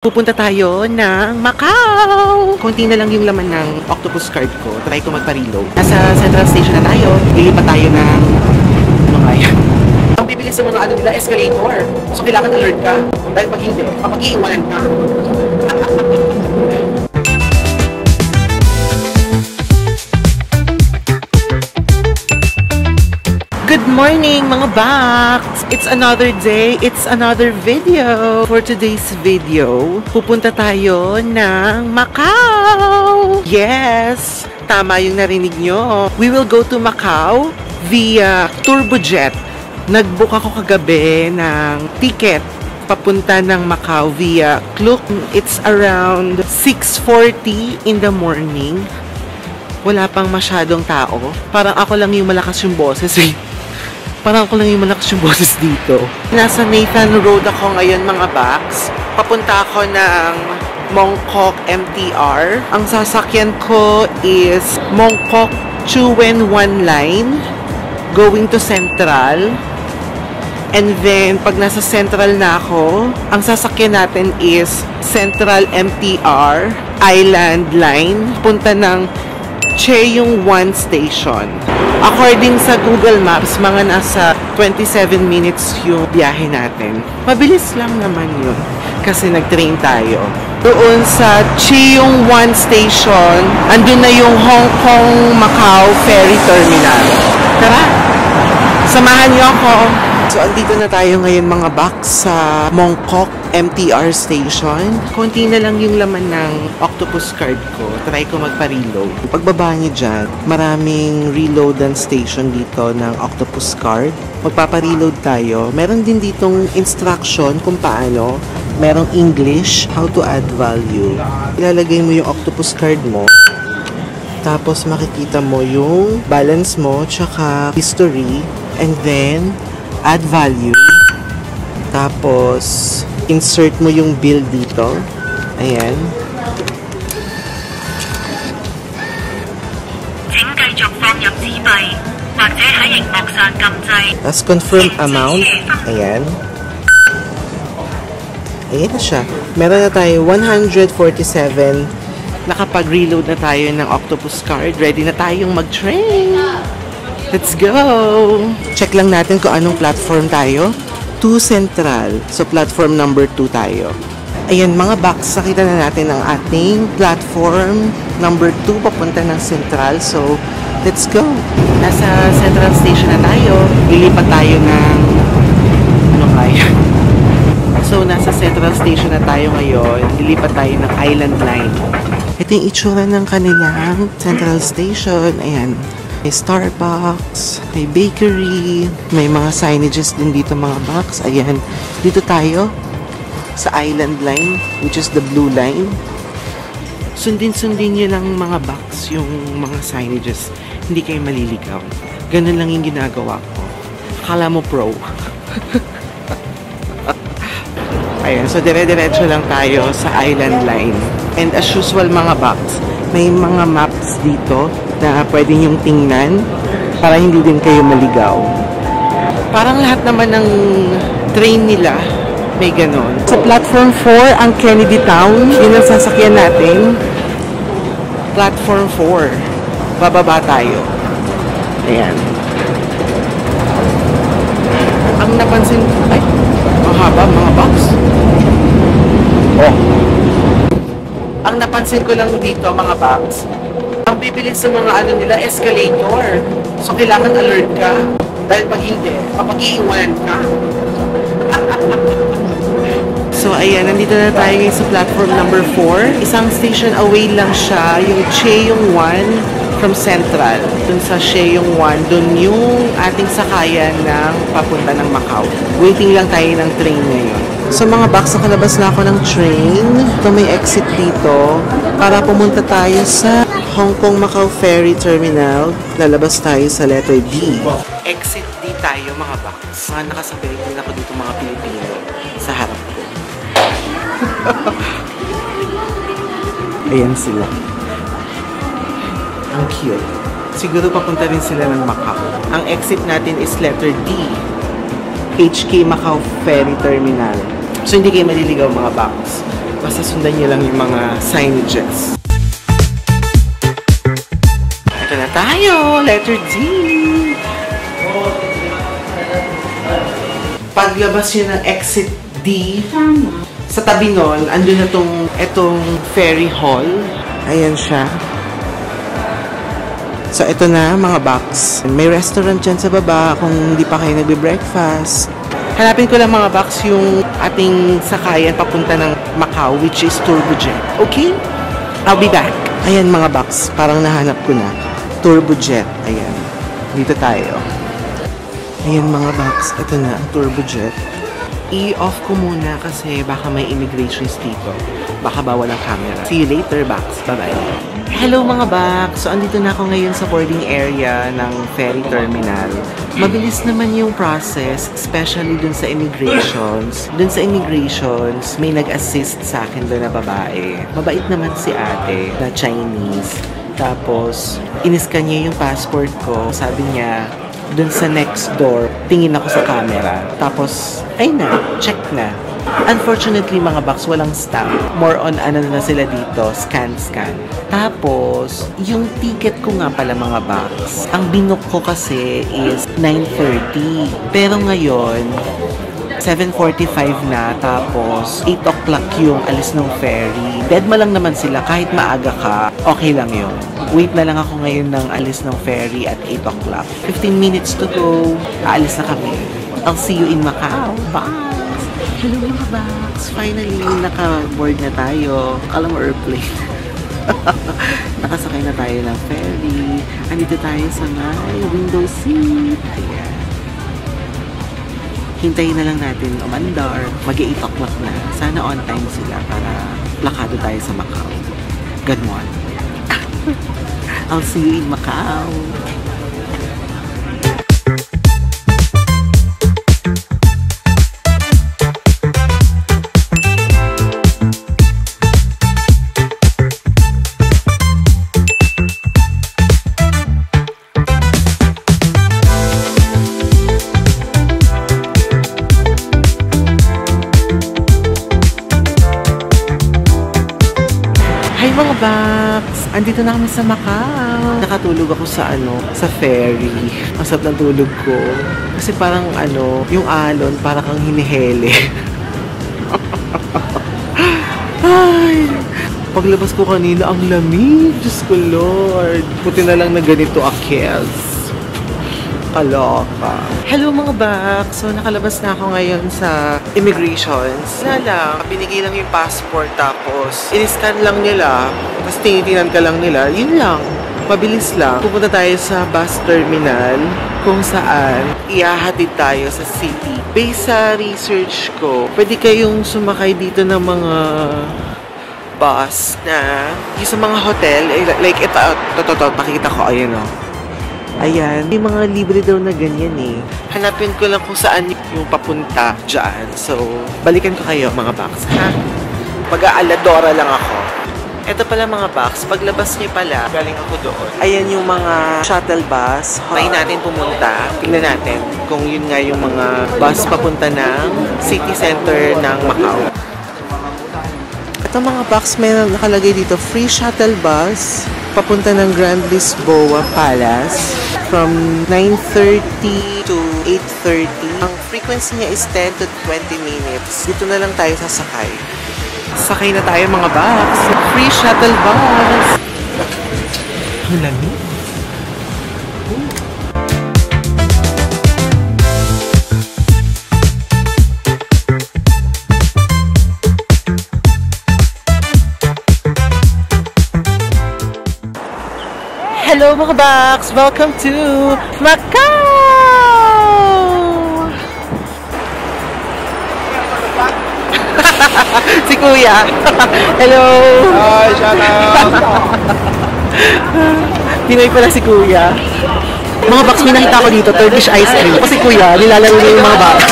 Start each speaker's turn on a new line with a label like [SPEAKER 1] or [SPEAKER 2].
[SPEAKER 1] Pupunta tayo ng Macau! Konti na lang yung laman ng octopus card ko. Try ko magpa-reload. Nasa Central Station na tayo. Lilipat tayo ng... ano nga yan? Ang bibilis sa mga nila, escalator. So, kailangan alert ka. Dahil pag hindi, papag-iiwanan ka. Good morning mga Baks! It's another day, it's another video. For today's video, pupunta tayo ng Macau! Yes! Tama yung narinig nyo. We will go to Macau via Turbojet. Nag-book ako kagabi ng ticket papunta ng Macau via Klook. It's around 6:40 in the morning. Wala pang masyadong tao. Parang ako lang yung malakas yung boses eh. Parang ako lang yung malakas yung boses dito. Nasa Nathan Road ako ngayon mga Baks. Papunta ako ng Mongkok MTR. Ang sasakyan ko is Mongkok Chuen Wan Line going to Central. And then, pag nasa Central na ako, ang sasakyan natin is Central MTR Island Line. Punta ng Cheyung 1 Station. According sa Google Maps, mga nasa 27 minutes yung biyahe natin. Mabilis lang naman yun. Kasi nag-train tayo. Doon sa Cheyung 1 Station, andun na yung Hong Kong Macau Ferry Terminal. Tara! Samahan niyo ako! So, andito na tayo ngayon mga Baks sa Mongkok MTR Station. Konti na lang yung laman ng octopus card ko. Try ko magpa-reload. Pagbaba niyo dyan, maraming reload and station dito ng octopus card. Magpapa-reload tayo. Meron din ditong instruction kung paano. Merong English, how to add value. Ilalagay mo yung octopus card mo. Tapos makikita mo yung balance mo, tsaka history. And then, add value. Tapos, insert mo yung bill dito. Ayan. Tapos, confirm amount. Ayan. Ayan na siya. Meron na tayo 147. Nakapag-reload na tayo ng octopus card. Ready na tayong mag-train. Let's go! Check lang natin kung anong platform tayo. 2 Central. So, platform number 2 tayo. Ayan, mga Baks, nakita na natin ang ating platform number 2 papunta ng Central. So, let's go! Nasa Central Station na tayo. Lilipat tayo ng... ano kaya? So, nasa Central Station na tayo ngayon. Lilipat tayo ng Island Line. Ito yung itsura ng kanilang Central Station. Ayan. May Starbucks, may bakery, may mga signages din dito mga Baks. Ayan, dito tayo sa Island Line, which is the blue line. Sundin-sundin nyo lang mga Baks yung mga signages. Hindi kayo maliligaw. Ganun lang yung ginagawa ko. Akala mo pro. Ayan, so dire-diretso lang tayo sa Island Line. And as usual mga Baks, may mga maps dito na pwede nyong tingnan para hindi din kayo maligaw. Parang lahat naman ng train nila may ganon. Sa platform 4, ang Kennedy Town, yun ang sasakyan natin. Platform 4. Bababa tayo. Ayan. Ang napansin ko, ay, mahaba mga box. Oh. Ang napansin ko lang dito mga box, ang bibilis sa mga nila, escalator. So, kailangan alert ka. Dahil pag hindi, papag-iiwanan ka. So, ayan, nandito na tayo ngayon sa platform number 4. Isang station away lang siya, yung Cheyung 1 from Central. Dun sa Cheyung 1, dun yung ating sakayan ng papunta ng Macau. Waiting lang tayo ng train ngayon. So, mga Baks, nakalabas na ako ng train. Ito may exit dito para pumunta tayo sa Hong Kong Macau Ferry Terminal. Lalabas tayo sa letter D. Exit D tayo mga Baks. Mga nakasabay din ako dito mga Pilipino sa harap ko. Ayan sila. Ang cute. Siguro papunta rin sila ng Macau. Ang exit natin is letter D. HK Macau Ferry Terminal. So, hindi kayo maliligaw mga Baks. Basta sundan niyo lang yung mga signages. Ito na tayo, letter D. Paglabas nyo ng exit D, sa tabi nun, andun na itong ferry hall. Ayan siya. So, ito na, mga box. May restaurant dyan sa baba kung hindi pa kayo nagbe-breakfast. Hanapin ko lang, mga box, yung ating sakayan papunta ng Macau, which is Turbojet. Okay? I'll be back. Ayan, mga box. Parang nahanap ko na. Turbojet. Ayan. Dito tayo. Ayan, mga box. Ito na, ang Turbojet. I-off ko muna kasi baka may immigrations dito. Baka bawal ang camera. See you later, box. Bye-bye. Hello mga Baks! So, andito na ako ngayon sa boarding area ng ferry terminal. Mabilis naman yung process, especially dun sa immigrations. Dun sa immigrations, may nag-assist sa akin dun na babae. Mabait naman si ate na Chinese. Tapos, iniskan niya yung passport ko. Sabi niya, dun sa next door, tingin ako sa camera. Tapos, ay na, check na. Unfortunately, mga box, walang staff. More on ano na sila dito, scan. Tapos, yung ticket ko nga pala, mga box, ang binook ko kasi is 9:30. Pero ngayon, 7:45 na, tapos 8 o'clock yung alis ng ferry. Deadma lang naman sila, kahit maaga ka, okay lang yun. Wait na lang ako ngayon ng alis ng ferry at 8 o'clock. 15 minutes to go, aalis na kami. I'll see you in Macau. Bye! Hello mga Baks! Finally, naka-board na tayo. Kala mo airplane. Nakasakay na tayo ng ferry. Andito tayo sa may window seat. Ayan. Hintayin na lang natin umandar. Mag-8 o'clock na. Sana on time sila para plakado tayo sa Macau. Good morning. I'll see you in Macau. Hi mga Baks! Andito na kami sa Macau. Nakatulog ako sa sa ferry. Ang sarap ng tulog ko. Kasi parang yung alon, parang kang hinihele. Ay! Paglabas ko kanina, ang lamig. Diyos ko Lord. Puti na lang na ganito akels. Kaloka. Hello mga Baks! So nakalabas na ako ngayon sa immigrations. Wala lang, binigay lang yung passport tapos in-scan lang nila, tapos tinitinan ka lang nila, yun lang. Mabilis lang. Pupunta tayo sa bus terminal kung saan ihahatid tayo sa city. Based sa research ko, pwede kayong sumakay dito ng mga bus na yung sa mga hotel, like ito, makikita ko, ayan o. Ayan, may mga libre daw na ganyan eh. Hanapin ko lang kung saan yung papunta dyan. So, balikan ko kayo mga Baks, ha? Mag-aaladora lang ako. Ito pala mga Baks, paglabas niyo pala, galing ako doon. Ayan yung mga shuttle bus. May natin pumunta. Tingnan natin kung yun nga yung mga bus papunta ng city center ng Macau. Ito mga Baks, may nakalagay dito, free shuttle bus papunta ng Grand Lisboa Palace from 9:30 to 8:30. Ang frequency niya is 10 to 20 minutes. Dito na lang tayo sasakay. Sakay na tayo mga Baks. Free shuttle bus. Ang lamig. Hello mga Baks! Welcome to Macau! Si Kuya! Hello!
[SPEAKER 2] Hi! Shout out!
[SPEAKER 1] Pinoy pala si Kuya. Mga Baks, may nakita ko dito, Turkish ice cream. Kasi Kuya, nilalaro niya yung mga Baks.